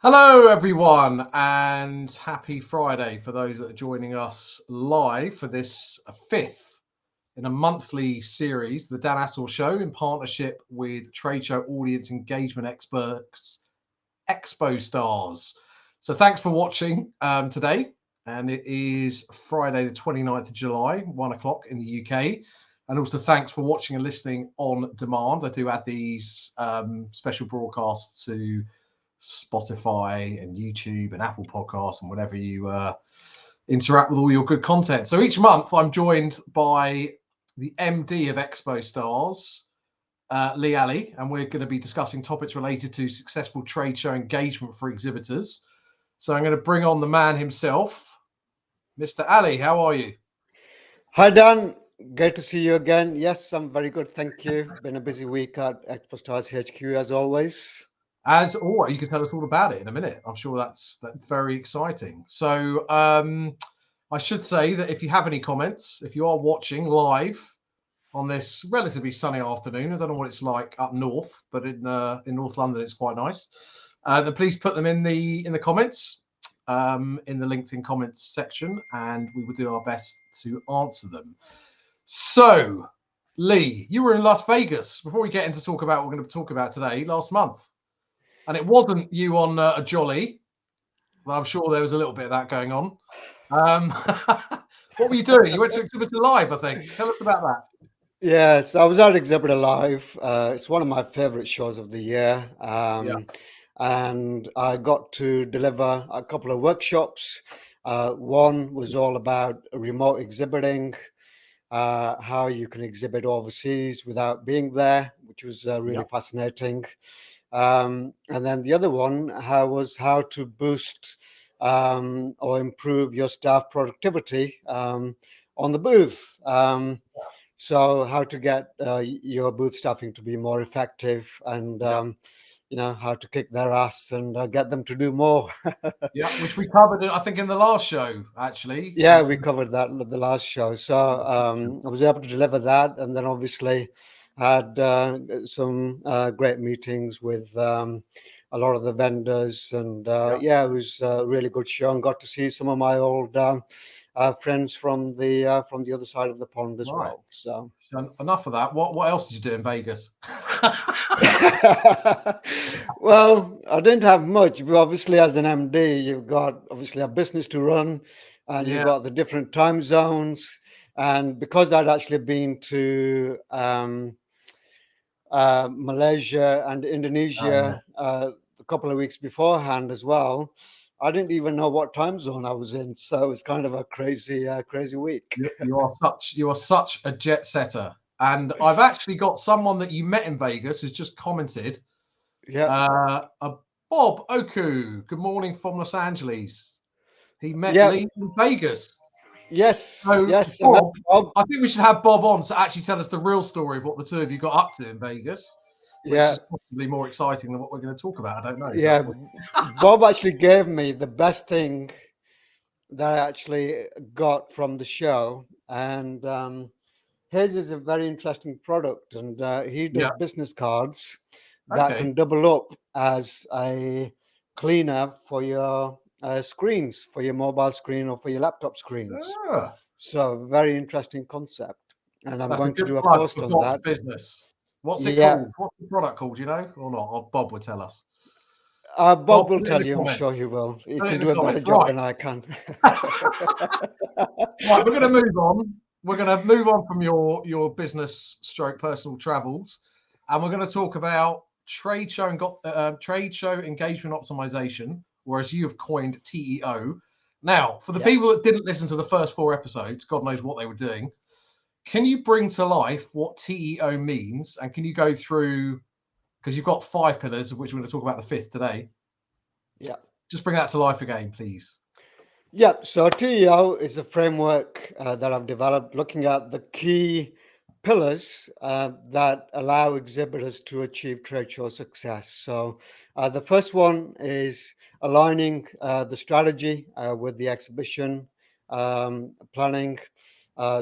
Hello, everyone, and happy Friday for those that are joining us live for this fifth in a monthly series, the Dan Assel Show, in partnership with trade show audience engagement experts, Expo Stars. So thanks for watching today. And it is Friday, the 29th of July, 1 o'clock in the UK. And also thanks for watching and listening on demand. I do add these special broadcasts to Spotify and YouTube and Apple Podcasts and whatever you interact with all your good content. So each month I'm joined by the MD of Expo Stars, Lee Alley, and we're going to be discussing topics related to successful trade show engagement for exhibitors. So I'm going to bring on the man himself, Mr. Alley. How are you? Hi, Dan. Great to see you again. Yes, I'm very good. Thank you. Been a busy week at Expo Stars HQ as always. As always, you can tell us all about it in a minute. I'm sure that's very exciting. So I should say that if you have any comments, if you are watching live on this relatively sunny afternoon, I don't know what it's like up north, but in North London it's quite nice. Then please put them in the comments, in the LinkedIn comments section, and we will do our best to answer them. So, Lee, you were in Las Vegas before we get into talk about what we're going to talk about today last month. And it wasn't you on a jolly. Well, I'm sure there was a little bit of that going on. What were you doing? You went to Exhibitor Live, I think. Tell us about that. Yes, I was at Exhibitor Live. It's one of my favorite shows of the year. And I got to deliver a couple of workshops. One was all about remote exhibiting, how you can exhibit overseas without being there, which was really fascinating. And then the other one was how to boost or improve your staff productivity on the booth. So how to get your booth staffing to be more effective and, how to kick their ass and get them to do more. Which we covered, I think, in the last show, actually. Yeah, we covered that in the last show. So I was able to deliver that. And then obviously had some great meetings with a lot of the vendors. And it was a really good show, and got to see some of my old friends from the other side of the pond as well. So enough of that. What else did you do in Vegas? Well, I didn't have much, but obviously as an MD, you've got obviously a business to run, and you've got the different time zones. And because I'd actually been to Malaysia and Indonesia a couple of weeks beforehand as well, I didn't even know what time zone I was in. So it was kind of a crazy week. You are such a jet setter. And I've actually got someone that you met in Vegas who's just commented. Yeah. Bob Oku. Good morning from Los Angeles. He met Lee in Vegas. Yes. So yes. Bob, I think we should have Bob on to actually tell us the real story of what the two of you got up to in Vegas, which is possibly more exciting than what we're going to talk about. I don't know. Yeah. Bob actually gave me the best thing that I actually got from the show. And his is a very interesting product. And he does business cards that can double up as a cleaner for your screens, for your mobile screen or for your laptop screens. So very interesting concept. And I'm going to do a post on that. Business. What's it called? What's the product called? You know, or not? Or Bob will tell us. Bob will tell you. I'm sure he will. He can do a better job than I can. Right, we're going to move on. We're going to move on from your business stroke personal travels, and we're going to talk about trade show engagement optimization, or as you have coined, TEO. Now, for the people that didn't listen to the first 4 episodes, God knows what they were doing. Can you bring to life what TEO means, and can you go through, because you've got 5 pillars, of which we're going to talk about the 5th today. Yeah. Just bring that to life again, please. Yeah. So TEO is a framework that I've developed looking at the key pillars that allow exhibitors to achieve trade show success. So the first one is aligning the strategy with the exhibition planning.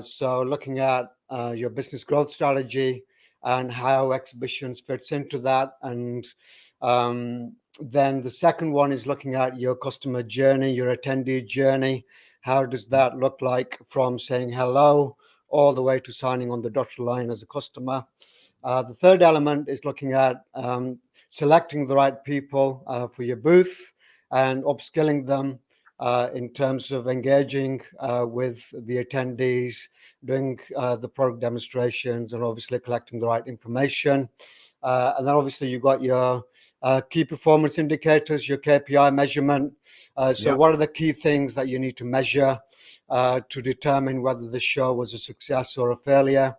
So looking at your business growth strategy and how exhibitions fits into that, and Then the second one is looking at your customer journey, your attendee journey. How does that look like from saying hello all the way to signing on the dotted line as a customer? The third element is looking at selecting the right people for your booth and upskilling them in terms of engaging with the attendees, doing the product demonstrations, and obviously collecting the right information. And then obviously you've got your key performance indicators, your KPI measurement. So what are the key things that you need to measure to determine whether the show was a success or a failure?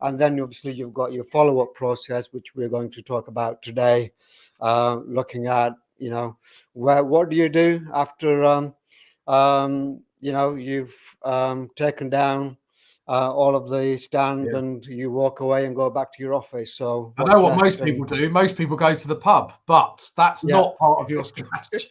And then obviously you've got your follow-up process, which we're going to talk about today, looking at, what do you do after, you've taken down all of the stand and you walk away and go back to your office. So I know what's what left? most people do. Most people go to the pub, but that's not part of your strategy.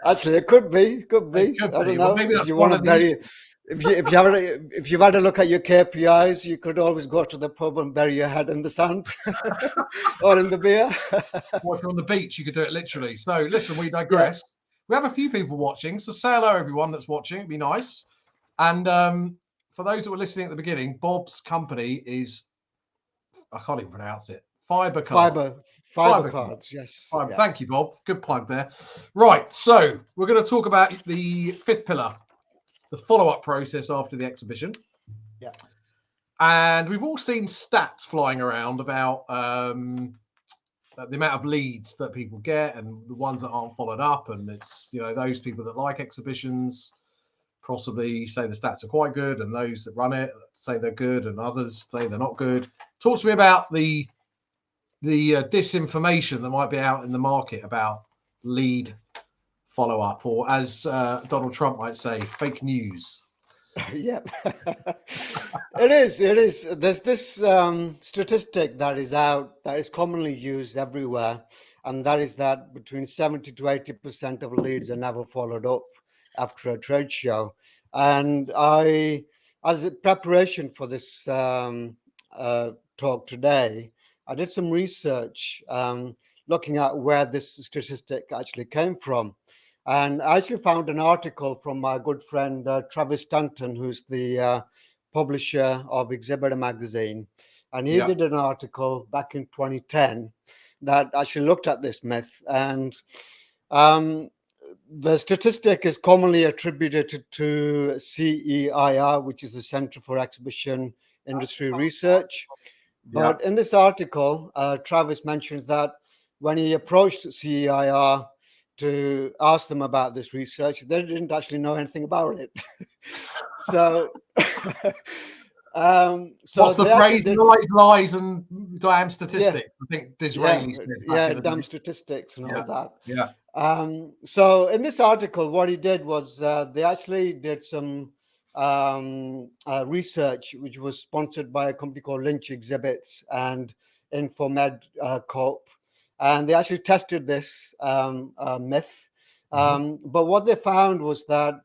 Actually, it could be. Could It be. could I be. don't Well, know. maybe If that's you one want to of the bury, if you've had a look at your KPIs, you could always go to the pub and bury your head in the sand or in the beer. Or if you're on the beach, you could do it literally. So listen, we digress. We have a few people watching, so say hello, everyone that's watching. It'd be nice. And for those that were listening at the beginning, Bob's company is, I can't even pronounce it, Fiber Card. Fiber cards. Yes. Fiber. Yeah. Thank you, Bob. Good plug there. Right, so we're going to talk about the fifth pillar, the follow-up process after the exhibition. Yeah. And we've all seen stats flying around about the amount of leads that people get and the ones that aren't followed up. And it's, those people that like exhibitions possibly say the stats are quite good, and those that run it say they're good, and others say they're not good. Talk to me about the disinformation that might be out in the market about lead follow-up, or as Donald Trump might say, fake news. Yeah, it is. It is. There's this statistic that is out that is commonly used everywhere, and that is that between 70 to 80% of leads are never followed up after a trade show. And as a preparation for this talk today, I did some research looking at where this statistic actually came from. And I actually found an article from my good friend Travis Stanton, who's the publisher of Exhibitor magazine. And he did an article back in 2010 that actually looked at this myth. And the statistic is commonly attributed to CEIR, which is the Center for Exhibition Industry Research. But in this article, Travis mentions that when he approached CEIR to ask them about this research, they didn't actually know anything about it. So, what's the phrase? Lies, and damn statistics. I think Disraeli said back in the damn day. statistics and all that. Yeah. So in this article, what he did was they actually did some research, which was sponsored by a company called Lynch Exhibits and Infomed Corp. And they actually tested this myth. But what they found was that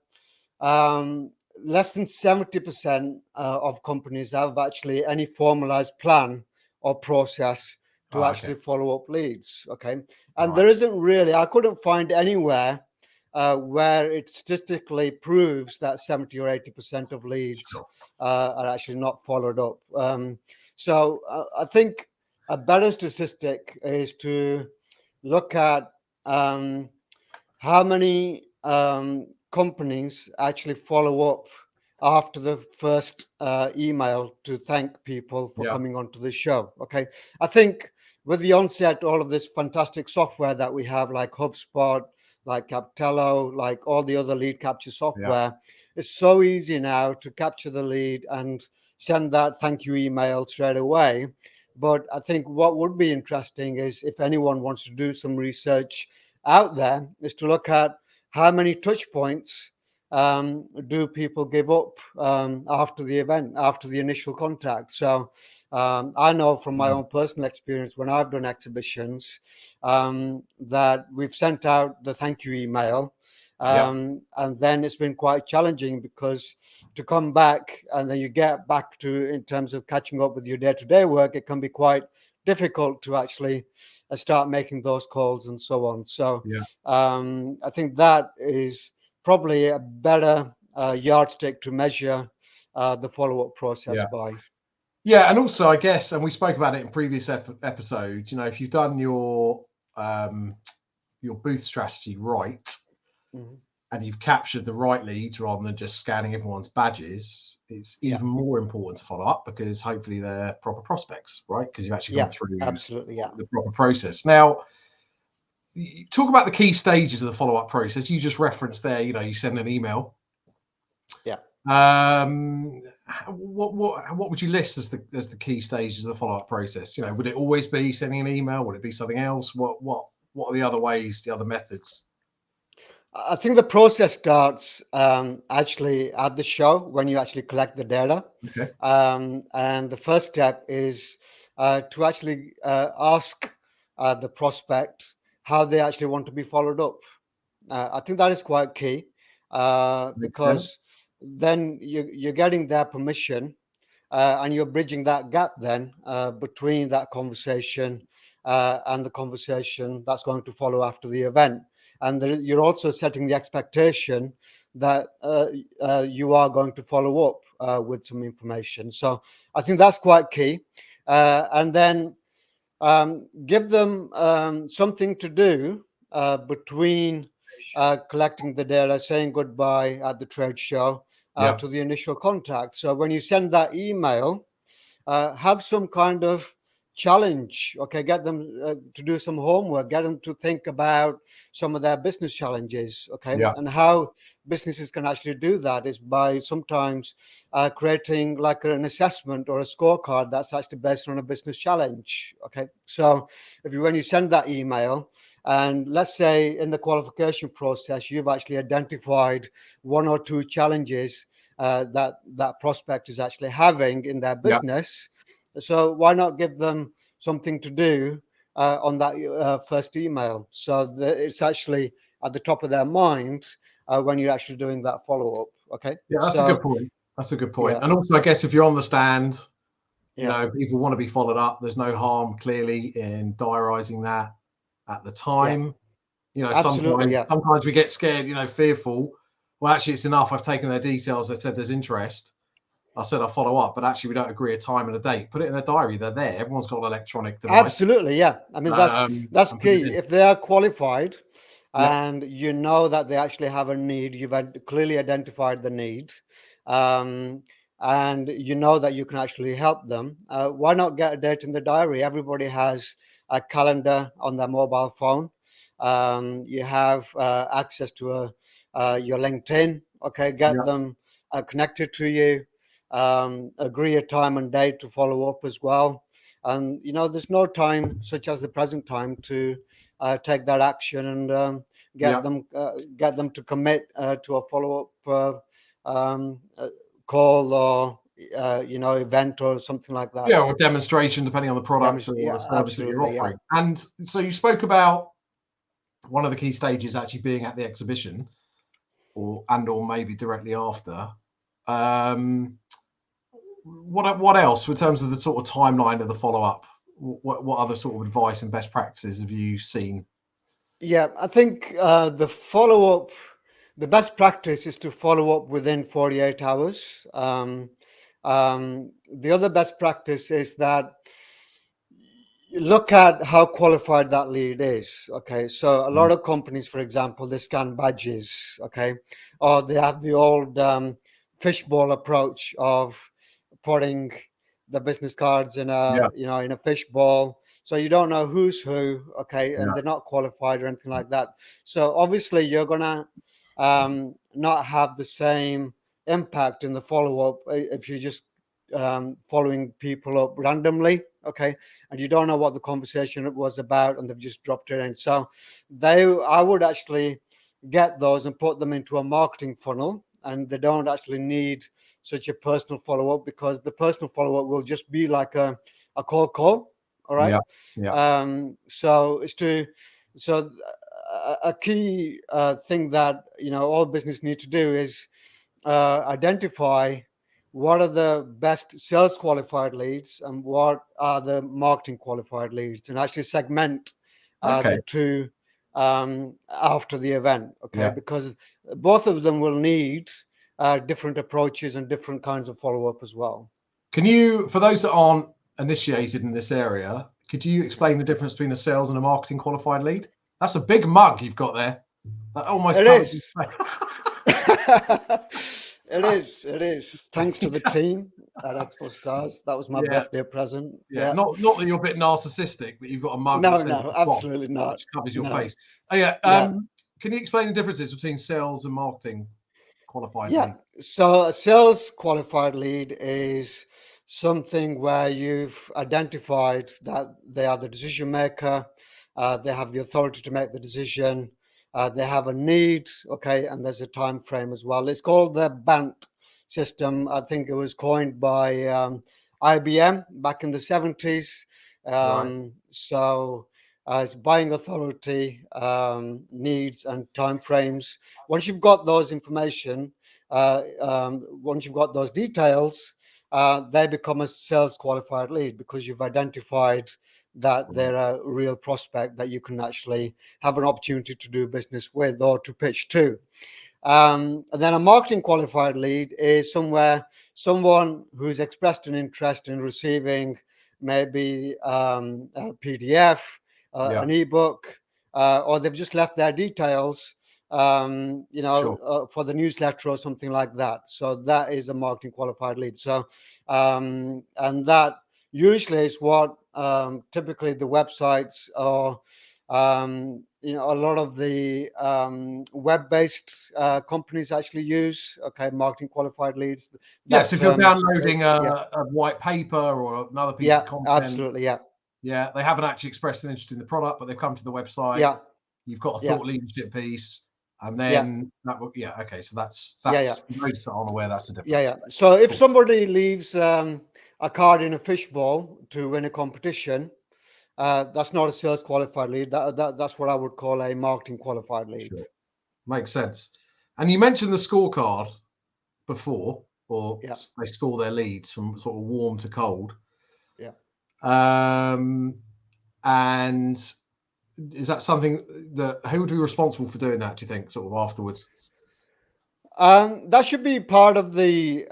less than 70% of companies have actually any formalized plan or process to actually follow up leads. Okay. And there isn't really, I couldn't find anywhere where it statistically proves that 70 or 80% of leads are actually not followed up. So I think a better statistic is to look at how many companies actually follow up after the first email to thank people for coming onto the show. Okay. I think with the onset, all of this fantastic software that we have, like HubSpot, like Captello, like all the other lead capture software, it's so easy now to capture the lead and send that thank you email straight away. But I think what would be interesting is if anyone wants to do some research out there, is to look at how many touch points do people give up after the event, after the initial contact. So I know from my own personal experience when I've done exhibitions that we've sent out the thank you email. And then it's been quite challenging because to come back and then you get back to, in terms of catching up with your day-to-day work, it can be quite difficult to actually start making those calls and so on. So Yeah. I think that is probably a better yardstick to measure the follow-up process Yeah. by. Yeah, and also I guess, and we spoke about it in previous episodes. If you've done your booth strategy right, Mhm. and you've captured the right leads rather than just scanning everyone's badges, it's Yeah, even more important to follow up because hopefully they're proper prospects, right? Because you've actually gone yeah, through absolutely, yeah, the proper process. Now, you talk about the key stages of the follow-up process. You just referenced there, you send an email. yeah. What would you list as the key stages of the follow-up process? Would it always be sending an email? Would it be something else? What are the other ways, the other methods? I think the process starts actually at the show when you actually collect the data. Okay. And the first step is to actually ask the prospect how they actually want to be followed up. I think that is quite key Makes sense. because then you're getting their permission and you're bridging that gap then between that conversation and the conversation that's going to follow after the event. And you're also setting the expectation that you are going to follow up with some information. So I think that's quite key. And then give them something to do between collecting the data, saying goodbye at the trade show Yeah. to the initial contact. So when you send that email, have some kind of challenge. Okay, get them to do some homework, get them to think about some of their business challenges. Okay, Yeah. and how businesses can actually do that is by sometimes creating like an assessment or a scorecard that's actually based on a business challenge. Okay, so when you send that email, and let's say in the qualification process you've actually identified one or two challenges that prospect is actually having in their Yeah. business. So why not give them something to do on that first email, so that it's actually at the top of their mind when you're actually doing that follow up. Okay, Yeah, that's a good so point. That's a good point. yeah, And also, I guess if you're on the stand, yeah, people want to be followed up. There's no harm clearly in diarising that at the yeah, time. absolutely, yeah, Sometimes we get scared, fearful. Well, actually, it's enough. I've taken their details. I said there's interest. I said I'll follow up, but actually, we don't agree a time and a date. Put it in a diary. They're there. Everyone's got an electronic device. absolutely, yeah. I mean that's And put it key. in. If they are qualified Yeah. and you know that they actually have a need, you've clearly identified the need, um, and you know that you can actually help them. Why not get a date in the diary? Everybody has a calendar on their mobile phone. You have access to your LinkedIn. Okay, get Yeah. them connected to you. Agree a time and date to follow up as well. And there's no time such as the present time to take that action and Yeah. get them to commit to a follow up call or event or something like that. Yeah. Or demonstration, depending on the products or Yeah, the service that you're absolutely, yeah, offering. And so you spoke about one of the key stages actually being at the exhibition, or maybe directly after. Um, what else in terms of the sort of timeline of the follow up? What other sort of advice and best practices have you seen? yeah. I think the follow up, the best practice is to follow up within 48 hours. The other best practice is that look at how qualified that lead is. Okay, so a Yeah. lot of companies, for example, they scan badges. Okay, or they have the old fishbowl approach of putting the business cards in Yeah. a fishbowl, so you don't know who's who. Okay, and Yeah. they're not qualified or anything like that. So obviously you're gonna not have the same impact in the follow up if you just following people up randomly. Okay, and you don't know what the conversation was about, and they've just dropped it in. So I would actually get those and put them into a marketing funnel, and they don't actually need such a personal follow-up, because the personal follow-up will just be like a cold call. All right. Yeah. Yeah. So a key thing that all business need to do is identify what are the best sales qualified leads and what are the marketing qualified leads, and actually segment Okay. the two after the event. Okay, Yeah. because both of them will need different approaches and different kinds of follow up as well. Can you, for those that aren't initiated in this area, could you explain the difference between a sales and a marketing qualified lead? That's a big mug you've got there. That almost It covers your is. face. It is. It is. Thanks to the team at Expo Stars. That was my Yeah. birthday present. Yeah. Yeah. Not that you're a bit narcissistic that you've got a mug that No, says no, boss, absolutely not. which covers your No. face. Oh yeah. Yeah. Can you explain the differences between sales and marketing qualified Yeah. lead? So a sales qualified lead is something where you've identified that they are the decision maker, they have the authority to make the decision, they have a need, okay, and there's a time frame as well. It's called the BANT system. I think it was coined by IBM back in the 70s. Right. It's buying authority, needs, and time frames. Once you've got those information, once you've got those details, they become a sales qualified lead because you've identified that Right. they're a real prospect that you can actually have an opportunity to do business with or to pitch to. And then a marketing qualified lead is someone who's expressed an interest in receiving maybe a PDF, Yeah. an ebook, or they've just left their details, Sure. for the newsletter or something like that. So that is a marketing qualified lead. So, and that usually is what typically the websites or a lot of the web-based companies actually use. Okay, marketing qualified leads. That Yes. If you're term is downloading yeah, a white paper or another piece of yeah, content, absolutely, yeah, yeah, they haven't actually expressed an interest in the product, but they've come to the website. yeah, You've got a yeah, thought leadership piece, and yeah, then that will, yeah, okay. So yeah, yeah, that's for those that aren't aware, that's the yeah, difference. yeah. So if Cool. somebody leaves a card in a fishbowl to win a competition, that's not a sales qualified lead. That's what I would call a marketing qualified lead. Sure. Makes sense. And you mentioned the scorecard before, or Yeah, they score their leads from sort of warm to cold. yeah. Um, and is that something that who would be responsible for doing that? Do you think, sort of afterwards? That should be part of the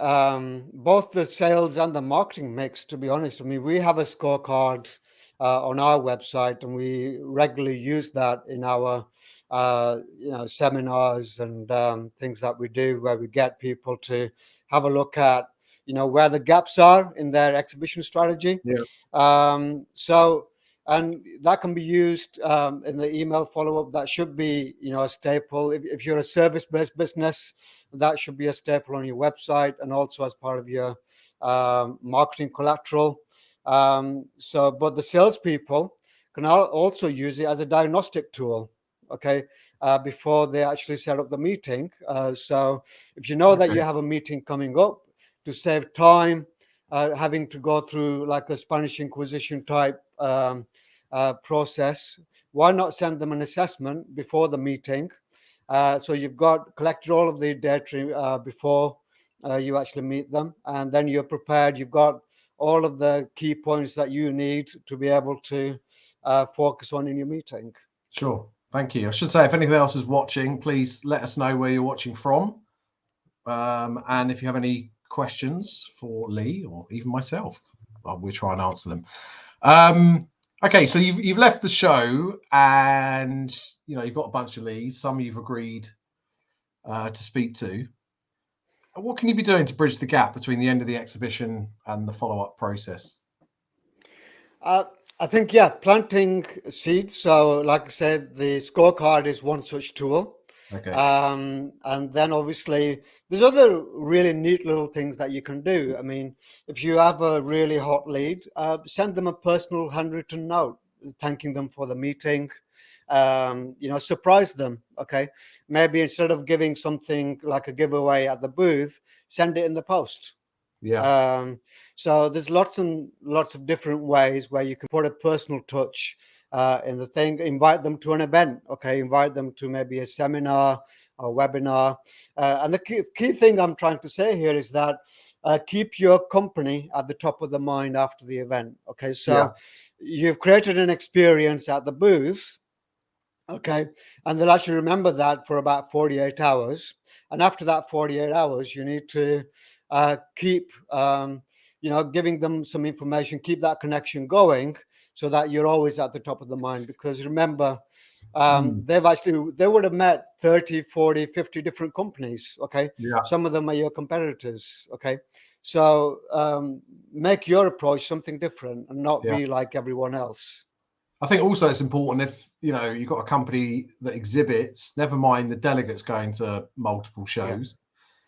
both the sales and the marketing mix. To be honest, I mean, we have a scorecard on our website, and we regularly use that in our seminars and things that we do, where we get people to have a look at where the gaps are in their exhibition strategy. Yeah. So and that can be used in the email follow-up. That should be a staple. If you're a service-based business, that should be a staple on your website and also as part of your marketing collateral. But the salespeople can also use it as a diagnostic tool, okay, before they actually set up the meeting. So if you know that Okay. you have a meeting coming up, to save time, having to go through like a Spanish Inquisition type process, why not send them an assessment before the meeting? So you've got collected all of the data before you actually meet them, and then you're prepared. You've got all of the key points that you need to be able to focus on in your meeting. Sure. Thank you. I should say, if anything else is watching, please let us know where you're watching from. And if you have any questions for Lee or even myself, we'll try and answer them. Okay, so you've left the show, and you've got a bunch of leads. Some you've agreed to speak to. What can you be doing to bridge the gap between the end of the exhibition and the follow-up process? Uh, I think, yeah, planting seeds. So, like I said, the scorecard is one such tool. Okay. And then obviously there's other really neat little things that you can do. I mean, if you have a really hot lead, send them a personal handwritten note thanking them for the meeting. Surprise them. Okay, maybe instead of giving something like a giveaway at the booth, send it in the post. Yeah. So there's lots and lots of different ways where you can put a personal touch in the thing. Invite them to an event. Okay, invite them to maybe a seminar or webinar. And the key thing I'm trying to say here is that keep your company at the top of the mind after the event. Okay, Yeah. so you've created an experience at the booth. Okay, and they'll actually remember that for about 48 hours. And after that 48 hours, you need to keep, giving them some information, keep that connection going so that you're always at the top of the mind. Because remember, Mm. they would have met 30, 40, 50 different companies. Okay, Yeah. some of them are your competitors. Okay, so make your approach something different and not Yeah. be like everyone else. I think also it's important if you've got a company that exhibits, never mind the delegates going to multiple Yeah, shows,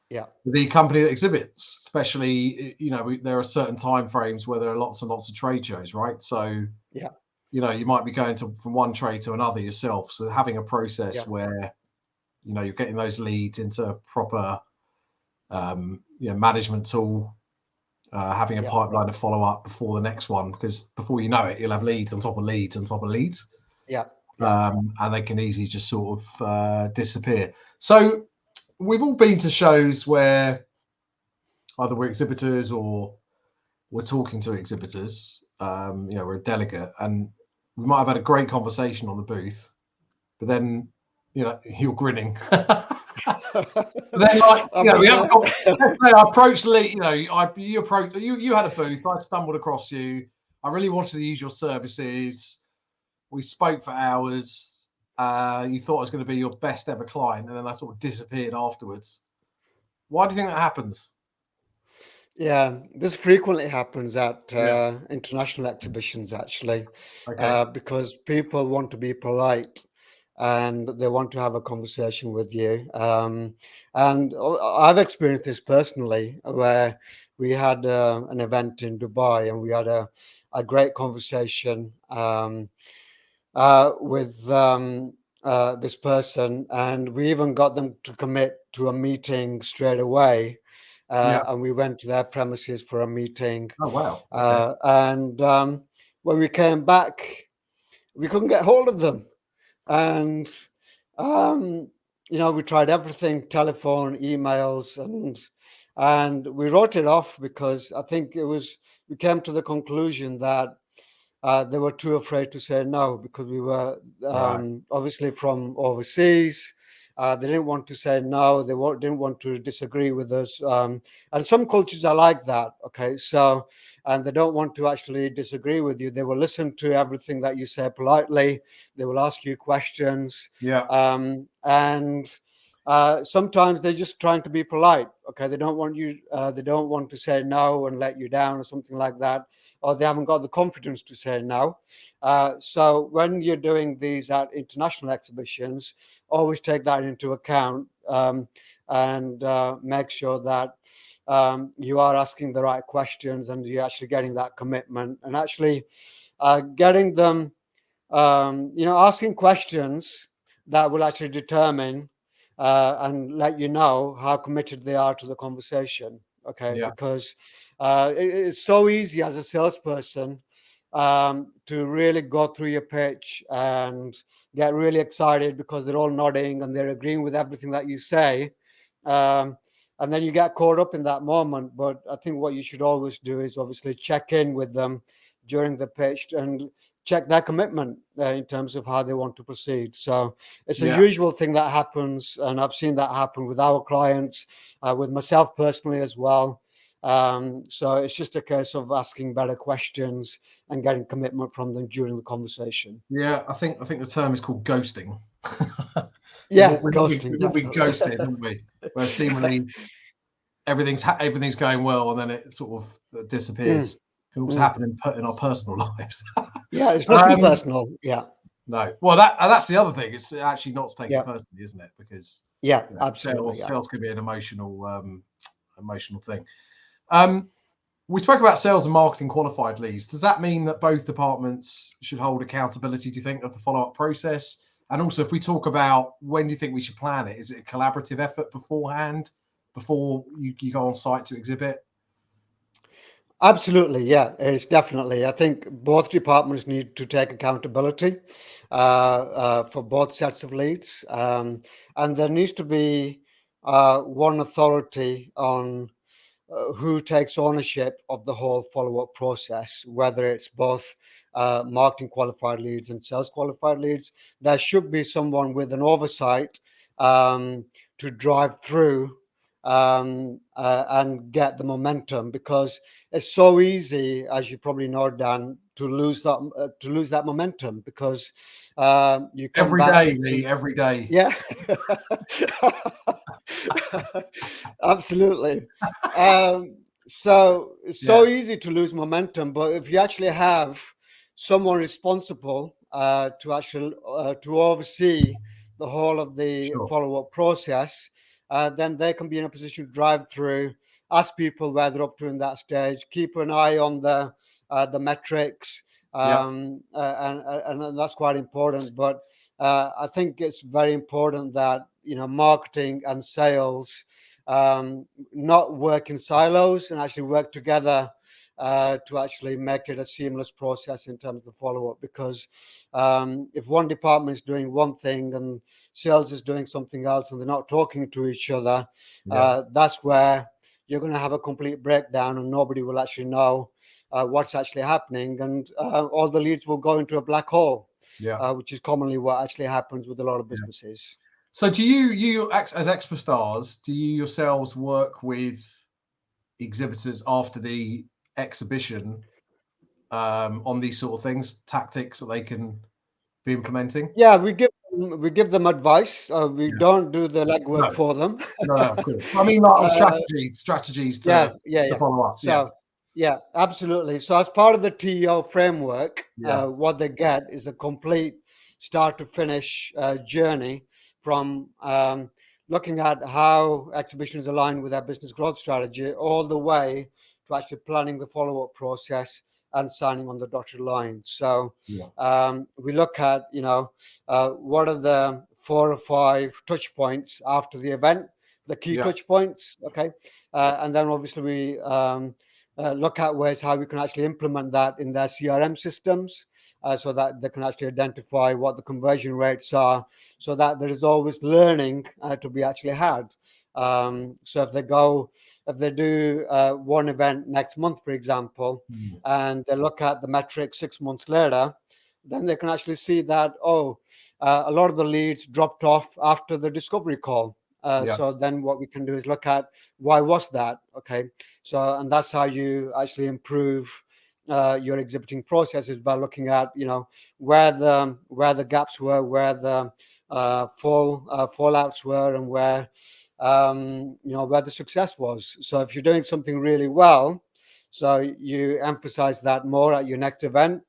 yeah, the company that exhibits, especially there are certain time frames where there are lots and lots of trade shows, right? So yeah, you might be going from one trade to another yourself. So having a process yeah. where you're getting those leads into a proper management tool, having a Yeah, pipeline to follow up before the next one, because before you know it, you'll have leads on top of leads on top of leads. yeah, yeah, And they can easily just sort of disappear. So we've all been to shows where either we're exhibitors or we're talking to exhibitors. We're a delegate, and we might have had a great conversation on the booth, but then you're grinning. But then, like, I mean, we have. Let's say I approached Lee. You had a booth. I stumbled across you. I really wanted to use your services. We spoke for hours. You thought I was going to be your best ever client, and then I sort of disappeared afterwards. Why do you think that happens? yeah, this frequently happens at Yeah. international exhibitions, actually, Okay. because people want to be polite and they want to have a conversation with you. And I've experienced this personally, where we had an event in Dubai and we had a great conversation. With this person, and we even got them to commit to a meeting straight away. Yeah. And we went to their premises for a meeting. Oh wow. Okay. And when we came back, we couldn't get hold of them. And um, we tried everything: telephone, emails, and we wrote it off because I think we came to the conclusion that they were too afraid to say no because we were Right. obviously from overseas. They didn't want to say no. Didn't want to disagree with us. And some cultures are like that. Okay, so and they don't want to actually disagree with you. They will listen to everything that you say politely. They will ask you questions, Yeah. and sometimes they're just trying to be polite. Okay, they don't want you. They don't want to say no and let you down or something like that, or they haven't got the confidence to say no. So when you're doing these at international exhibitions, always take that into account, and make sure that you are asking the right questions and you're actually getting that commitment and actually getting them, asking questions that will actually determine and let you know how committed they are to the conversation. Okay, Yeah. because it's so easy as a salesperson to really go through your pitch and get really excited because they're all nodding and they're agreeing with everything that you say. Um, and then you get caught up in that moment. But I think what you should always do is obviously check in with them during the pitch and check their commitment in terms of how they want to proceed. So it's a Yeah. usual thing that happens, and I've seen that happen with our clients, with myself personally as well. So it's just a case of asking better questions and getting commitment from them during the conversation. Yeah. I think the term is called ghosting. we've all, Yeah, we've all been, ghosting, we've all been definitely. ghosted, haven't we? Where seemingly everything's going well, and then it sort of Mm, disappears. Can also mm. happen in our personal lives. Yeah, it's nothing um, personal. Yeah, no, well, that's the other thing. It's actually not to take it yeah, personally, isn't it? Because yeah, absolutely. sales Yeah. sales can be an emotional thing. Um, we spoke about sales and marketing qualified leads. Does that mean that both departments should hold accountability, do you think, of the follow-up process? And also, if we talk about when do you think we should plan it, is it a collaborative effort beforehand, before you go on site to exhibit? Absolutely, yeah, it's definitely. I think both departments need to take accountability for both sets of leads, and there needs to be one authority on who takes ownership of the whole follow-up process, whether it's both marketing qualified leads and sales qualified leads. There should be someone with an oversight to drive through and get the momentum, because it's so easy, as you probably know, Dan, to lose that momentum, because you come Every back day, Lee, every day. yeah. Absolutely. So it's so Yeah, easy to lose momentum, but if you actually have someone responsible to oversee the whole of the sure. follow-up process, then they can be in a position to drive through, ask people where they're up to in that stage, keep an eye on the metrics, Yeah, and that's quite important. But I think it's very important that marketing and sales not work in silos and actually work together to actually make it a seamless process in terms of the follow-up. Because if one department is doing one thing and sales is doing something else and they're not talking to each other, yeah, that's where you're going to have a complete breakdown and nobody will actually know what's actually happening, and all the leads will go into a black hole, yeah, which is commonly what actually happens with a lot of yeah. businesses. So, do you as Expo Stars, do you yourselves work with exhibitors after the exhibition on these sort of things, tactics that they can be implementing? Yeah, we give them advice. We Yeah. don't do the legwork No, for them. no, no, of course. I mean, like on uh, strategies Yeah, yeah, to yeah. follow up. Yeah, So, yeah, absolutely. So, as part of the TEO framework, yeah, what they get is a complete start to finish journey from looking at how exhibitions align with their business growth strategy, all the way to actually planning the follow up process and signing on the dotted line. So, yeah, we look at, what are the 4 or 5 touch points after the event, the key yeah, touch points. Okay, and then obviously we look at ways how we can actually implement that in their CRM systems, so that they can actually identify what the conversion rates are, so that there is always learning to be actually had. So if they do one event next month, for example, mm, and they look at the metrics 6 months later, then they can actually see that, a lot of the leads dropped off after the discovery call. yeah, So then what we can do is look at why was that. Okay, so and that's how you actually improve your exhibiting processes, by looking at where the gaps were, where the fallouts were, and where the success was. So if you're doing something really well, so you emphasize that more at your next event.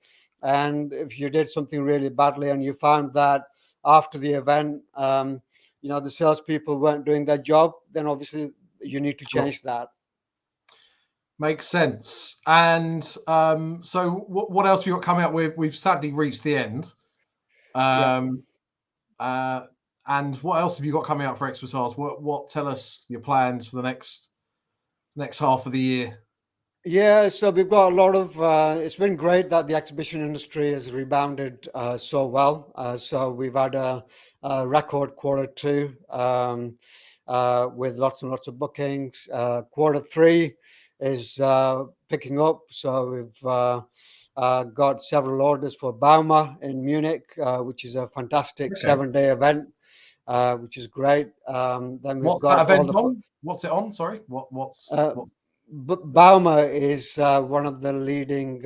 And if you did something really badly and you found that after the event, the salespeople weren't doing their job, then obviously you need to sure. change that. Makes sense. And so, what else have you got coming up? We've sadly reached the end. Yeah. Um, uh, and what else have you got coming up for Expo Stars? What tell us your plans for the next half of the year? Yeah, so we've got a lot of. It's been great that the exhibition industry has rebounded so well. So we've had a record quarter 2 with lots and lots of bookings. Quarter 3 is picking up. So we've got several orders for Bauma in Munich, which is a fantastic Okay. 7-day event, which is great. Then we've What's that got all event the on? What's it on? Sorry. uh, What's Bauma is one of the leading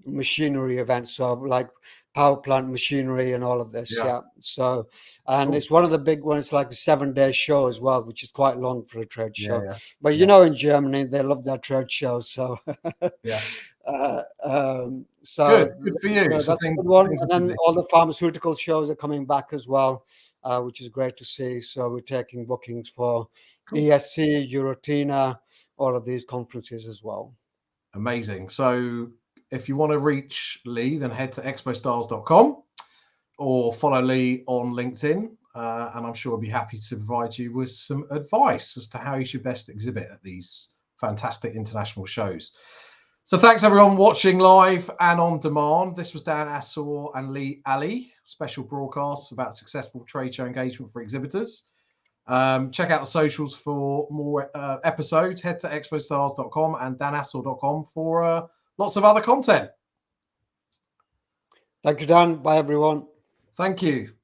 machinery events, so like power plant machinery and all of this. yeah. Yeah. So, and Cool. it's one of the big ones, like a 7-day show as well, which is quite long for a trade Yeah, show. yeah, But yeah, in Germany, they love their trade shows. So, yeah. so, Good for you. So that's a good one. things And are then busy. all the pharmaceutical shows are coming back as well, which is great to see. So we're taking bookings for Cool. ESC, Eurotina, all of these conferences as well. Amazing. So if you want to reach Lee, then head to expostars.com or follow Lee on LinkedIn. And I'm sure I'll be happy to provide you with some advice as to how you should best exhibit at these fantastic international shows. So thanks everyone watching live and on demand. This was Dan Assor and Lee Ali, special broadcast about successful trade show engagement for exhibitors. Check out the socials for more episodes. Head to expostars.com and danassel.com for lots of other content. Thank you, Dan. Bye, everyone. Thank you.